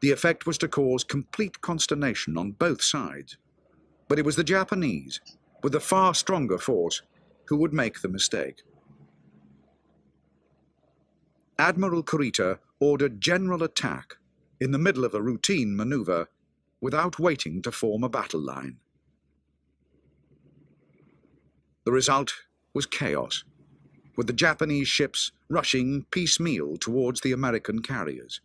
The effect was to cause complete consternation on both sides, but it was the Japanese, with a far stronger force, who would make the mistake. Admiral Kurita ordered general attack in the middle of a routine maneuver without waiting to form a battle line. The result was chaos, with the Japanese ships rushing piecemeal towards the American carriers.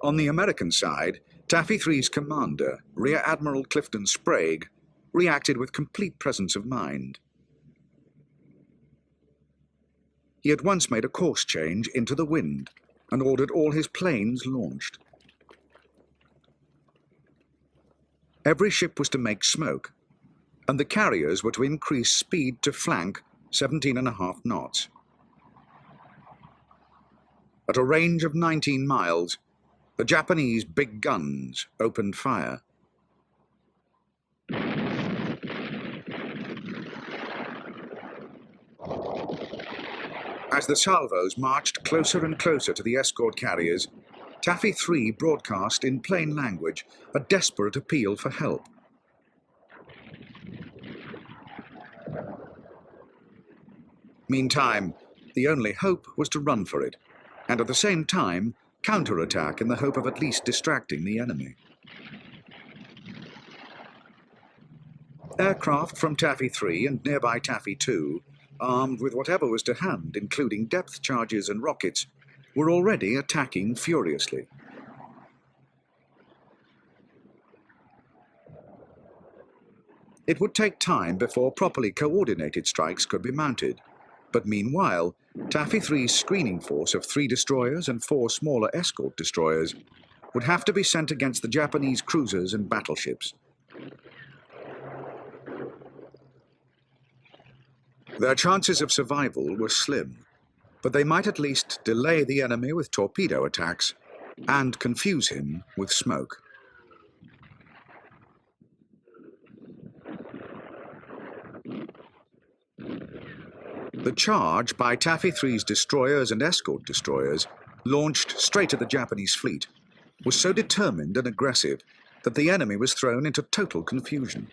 On the American side, Taffy 3's commander, Rear Admiral Clifton Sprague, reacted with complete presence of mind. He at once made a course change into the wind and ordered all his planes launched. Every ship was to make smoke, and the carriers were to increase speed to flank 17.5 knots. At a range of 19 miles, the Japanese big guns opened fire. As the salvos marched closer and closer to the escort carriers, Taffy 3 broadcast in plain language a desperate appeal for help. Meantime, the only hope was to run for it, and at the same time counterattack in the hope of at least distracting the enemy. Aircraft from Taffy 3 and nearby Taffy 2, armed with whatever was to hand, including depth charges and rockets, were already attacking furiously. It would take time before properly coordinated strikes could be mounted, but meanwhile, Taffy 3's screening force of 3 destroyers and 4 smaller escort destroyers would have to be sent against the Japanese cruisers and battleships. Their chances of survival were slim, but they might at least delay the enemy with torpedo attacks and confuse him with smoke. The charge by Taffy 3's destroyers and escort destroyers, launched straight at the Japanese fleet, was so determined and aggressive that the enemy was thrown into total confusion.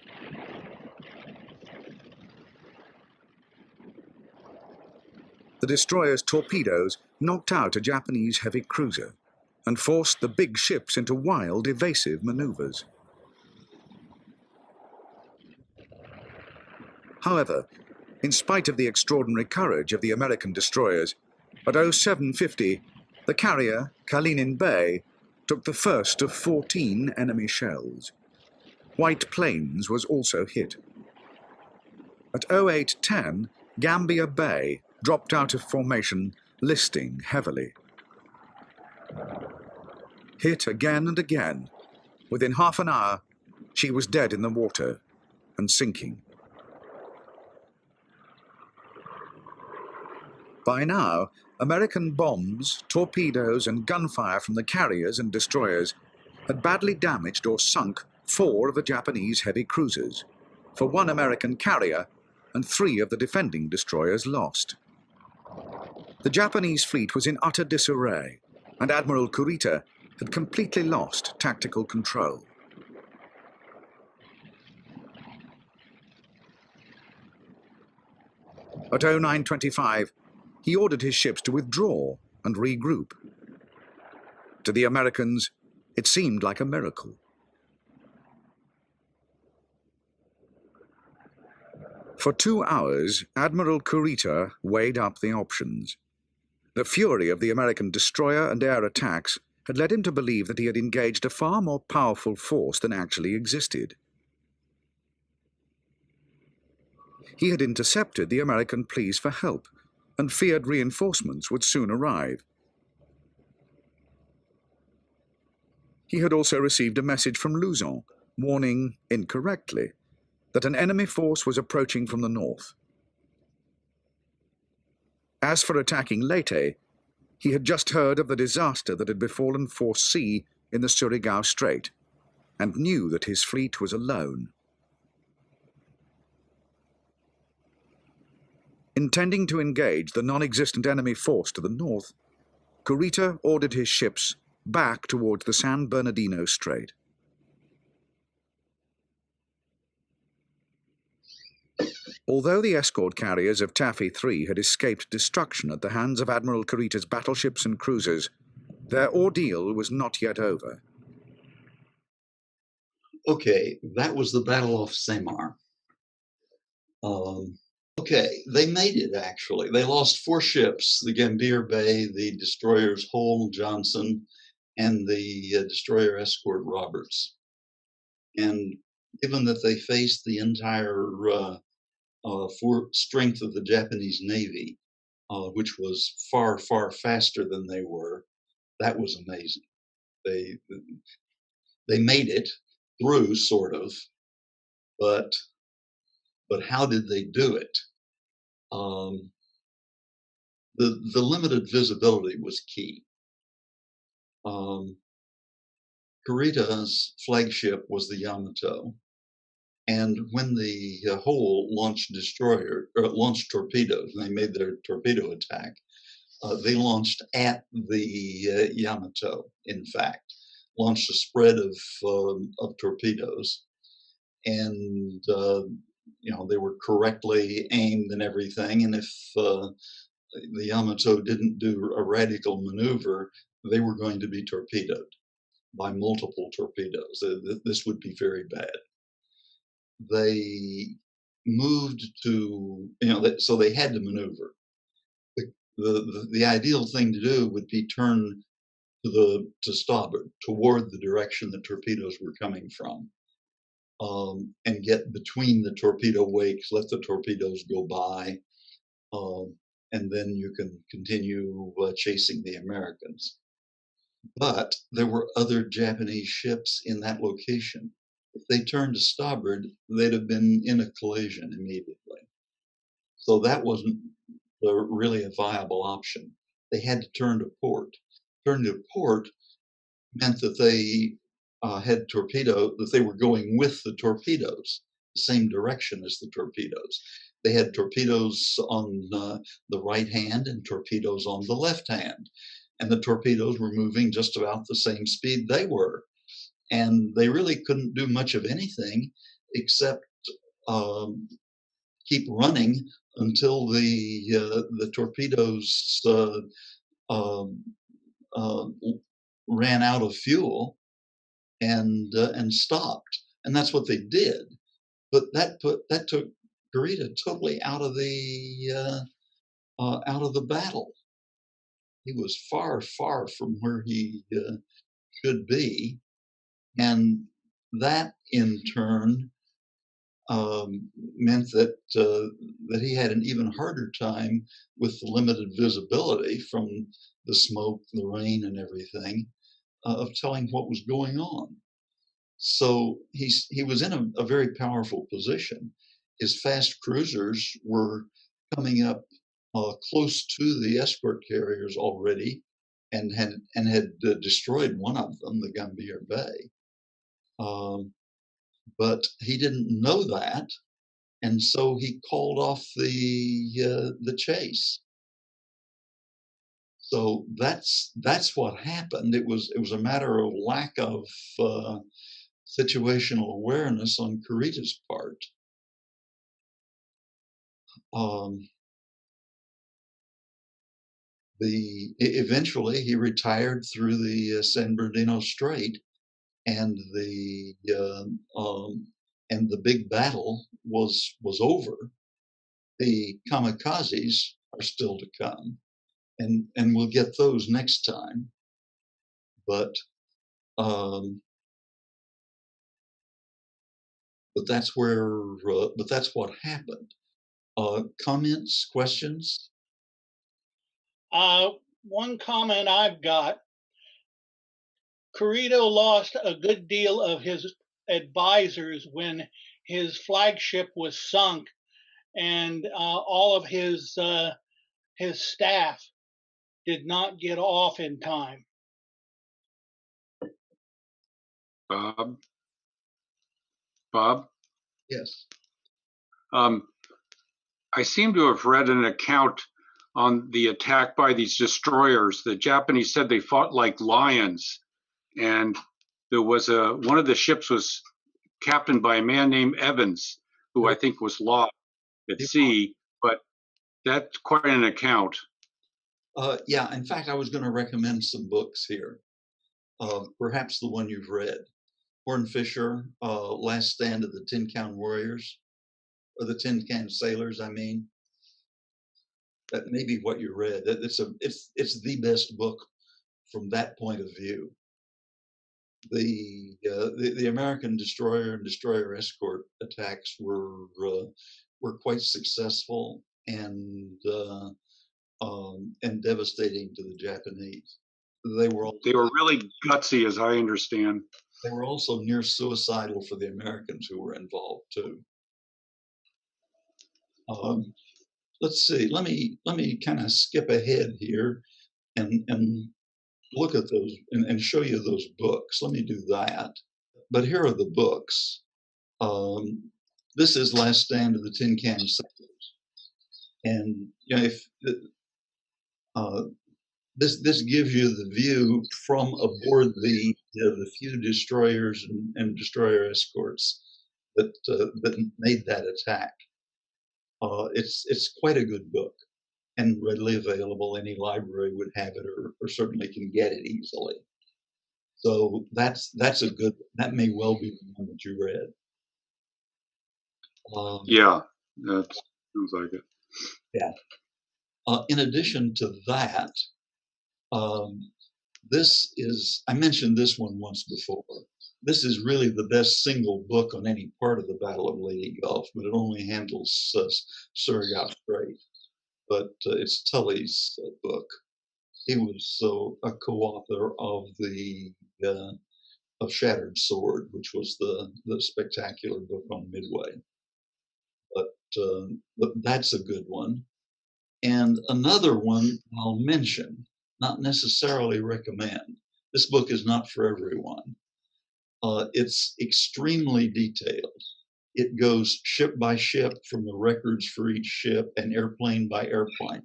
the destroyer's torpedoes knocked out a Japanese heavy cruiser and forced the big ships into wild, evasive maneuvers. However, in spite of the extraordinary courage of the American destroyers, at 0750, the carrier Kalinin Bay took the first of 14 enemy shells. White Plains was also hit. At 0810, Gambia Bay dropped out of formation, listing heavily. Hit again and again, within half an hour, she was dead in the water and sinking. By now, American bombs, torpedoes, and gunfire from the carriers and destroyers had badly damaged or sunk 4 of the Japanese heavy cruisers, for 1 American carrier and 3 of the defending destroyers lost. The Japanese fleet was in utter disarray, and Admiral Kurita had completely lost tactical control. At 0925, he ordered his ships to withdraw and regroup. To the Americans, it seemed like a miracle. For 2 hours, Admiral Kurita weighed up the options. The fury of the American destroyer and air attacks had led him to believe that he had engaged a far more powerful force than actually existed. He had intercepted the American pleas for help and feared reinforcements would soon arrive. He had also received a message from Luzon, warning, incorrectly, that an enemy force was approaching from the north. As for attacking Leyte, he had just heard of the disaster that had befallen Force C in the Surigao Strait, and knew that his fleet was alone. Intending to engage the non-existent enemy force to the north, Kurita ordered his ships back towards the San Bernardino Strait. Although the escort carriers of Taffy III had escaped destruction at the hands of Admiral Kurita's battleships and cruisers, their ordeal was not yet over. Okay, that was the Battle of Samar. Okay, they made it, actually. They lost 4 ships, the Gambier Bay, the destroyers Hull, Johnson, and the destroyer escort Roberts. And given that they faced the entire strength of the Japanese Navy, which was far, far faster than they were, that was amazing. They made it through, sort of, but how did they do it? The limited visibility was key. Kurita's flagship was the Yamato, and when the Hull launched torpedoes, and they made their torpedo attack, they launched at the Yamato. In fact, launched a spread of torpedoes, and they were correctly aimed and everything. And if the Yamato didn't do a radical maneuver, they were going to be torpedoed by multiple torpedoes. This would be very bad. They moved to, so they had to maneuver. The ideal thing to do would be turn to starboard, toward the direction the torpedoes were coming from, and get between the torpedo wakes, let the torpedoes go by, and then you can continue chasing the Americans. But there were other Japanese ships in that location. If they turned to starboard, they'd have been in a collision immediately. So that wasn't really a viable option. They had to turn to port. Turn to port meant that they had that they were going with the torpedoes, the same direction as the torpedoes. They had torpedoes on the right hand and torpedoes on the left hand. And the torpedoes were moving just about the same speed they were. And they really couldn't do much of anything except keep running until the torpedoes um, uh, ran out of fuel and stopped, and that's what they did. But that took Kurita totally out of the battle. He was far, far from where he should be, and that in turn meant that that he had an even harder time with the limited visibility from the smoke, the rain, and everything of telling what was going on. So he was in a very powerful position. His fast cruisers were coming up close to the escort carriers already, and had destroyed one of them, the Gambier Bay. But he didn't know that, and so he called off the chase. So that's what happened. It was a matter of lack of situational awareness on Kurita's part. Eventually he retired through the San Bernardino Strait, and the big battle was over. The kamikazes are still to come, and we'll get those next time. But that's where but that's what happened. Comments, questions? One comment I've got, Corrido lost a good deal of his advisors when his flagship was sunk, and all of his staff did not get off in time. Bob? Yes. I seem to have read an account on the attack by these destroyers. The Japanese said they fought like lions, and there was one of the ships was captained by a man named Evans, who I think was lost at sea, but that's quite an account. Yeah, in fact, I was going to recommend some books here. Perhaps the one you've read, Horn Fisher, Last Stand of the Tin Can Warriors, or the Tin Can Sailors, I mean. That may be what you read. It's the best book from that point of view. The American destroyer and destroyer escort attacks were quite successful and devastating to the Japanese. They were really gutsy, as I understand. They were also near suicidal for the Americans who were involved too. Let's see. Let me kind of skip ahead here and look at those and show you those books. Let me do that. But here are the books. This is Last Stand of the Tin Can Sailors, and you know, if this gives you the view from aboard the few destroyers and destroyer escorts that made that attack. It's quite a good book and readily available. Any library would have it, or certainly can get it easily. So that's a good. That may well be the one that you read. Yeah, that sounds like it. Yeah. In addition to that, this is, I mentioned this one once before. This is really the best single book on any part of the Battle of Leyte Gulf, but it only handles Surigao Strait. But it's Tully's book. He was a co-author of of Shattered Sword, which was the spectacular book on Midway. But that's a good one. And another one I'll mention, not necessarily recommend. This book is not for everyone. It's extremely detailed. It goes ship by ship from the records for each ship and airplane by airplane,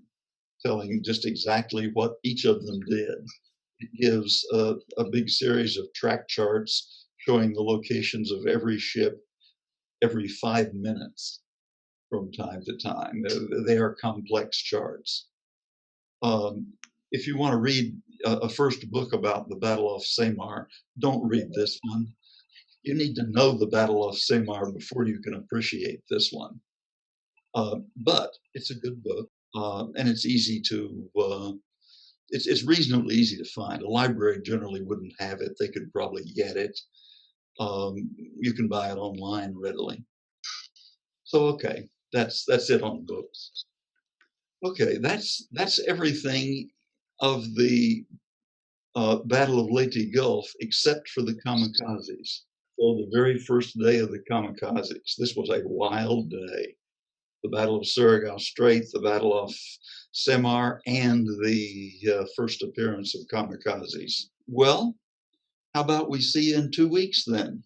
telling just exactly what each of them did. It gives a big series of track charts showing the locations of every ship every 5 minutes. from time to time. They are complex charts. If you want to read a first book about the Battle of Samar, don't read this one. You need to know the Battle of Samar before you can appreciate this one. But it's a good book, and it's easy to, it's reasonably easy to find. A library generally wouldn't have it. They could probably get it. You can buy it online readily. So, okay, that's it on books. Okay, that's everything of the Battle of Leyte Gulf, except for the kamikazes. So the very first day of the kamikazes, this was a wild day. The Battle of Surigao Strait, the Battle of Samar, and the first appearance of kamikazes. Well, how about we see you in 2 weeks then?